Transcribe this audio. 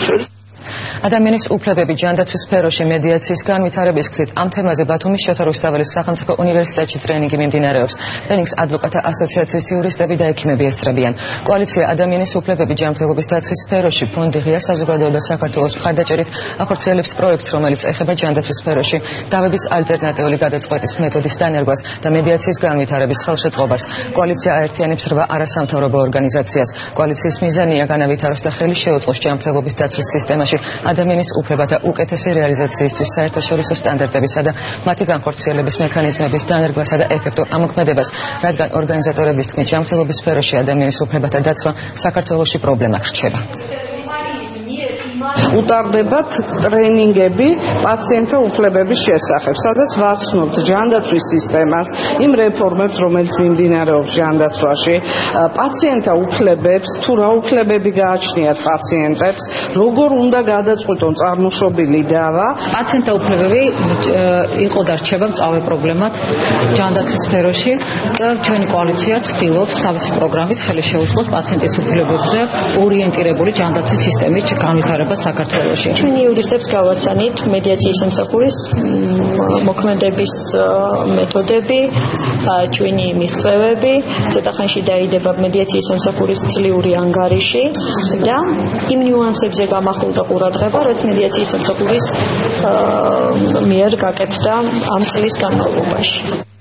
შორის. ადამიანის უფლებები ჯანდაცვის სფეროში მედიაციის განვითარების გზით ამ თემაზე ბათუმის შოთა რუსთაველის სახელმწიფო უნივერსიტეტში ტრენინგი მიმდინარეობს. ტრენინგს ადვოკატთა ასოციაციის იურისტები და ექიმები ესწრებიან. კოალიცია ადამიანის უფლებები ჯანმრთელობის დაცვის სფეროში ფონდი ღია საზოგადოება საქართველოს მხარდაჭერით ახორციელებს პროექტს, რომელიც ეხება ჯანდაცვის სფეროში დავების ალტერნატიული გადაწყვეტის მეთოდის დანერგვას და მედიაციის განვითარების ხელშეწყობას. კოალიცია აერთიანებს 8 არასამთავრობო ორგანიზაციას. კოალიციის მიზანია განავითაროს და ხელი შეუწყოს ჯანმრთელობის დაცვის სისტემაში ადამიანის უფლებათა უკეთესი რეალიზაციისთვის საერთაშორისო სტანდარტებისა და მათი განხორციელების მექანიზმების დანერგვასა და ეფექტურ ამოქმედებას, რადგან ორგანიზატორების თქმით, ჯანმრთელობის სფეროში ადამიანის უფლებათა დაცვა საქართველოში პრობლემად რჩება. Უტარდებათ ტრენინგები პაციენტთა უფლებების შესახებ, სადაც ვაცნობთ ჯანდაცვის სისტემას, იმ რეფორმებს, რომელიც მიმდინარეობს ჯანდაცვაში, პაციენტთა უფლებებს, თუ რა უფლებები გააჩნიათ პაციენტებს, როგორ უნდა გადაწყვიტონ წარმოშობილი დავა. პაციენტთა უფლებები იყო და რჩება მწვავე პრობლემად ჯანდაცვის სფეროში და ჩვენი კოალიცია ცდილობს თავისი პროგრამით ხელი შეუწყოს პაციენტის უფლებებზე ორიენტირებული ჯანდაცვის სისტემის განვითარებას საქართველოში. ჩვენი იურისტებს გავაცანით მედიაციის სამსახურის მოქმედების მეთოდები, ჩვენი მიღწევები, ცოტა ხანში დაიდება მედიაციის სამსახურის ძლიური ანგარიში და იმ ნიუანსებზე გამახვილდა ყურადღება, რაც მედიაციის სამსახურის მიერ გაკეთდა ამ წლის განმავლობაში.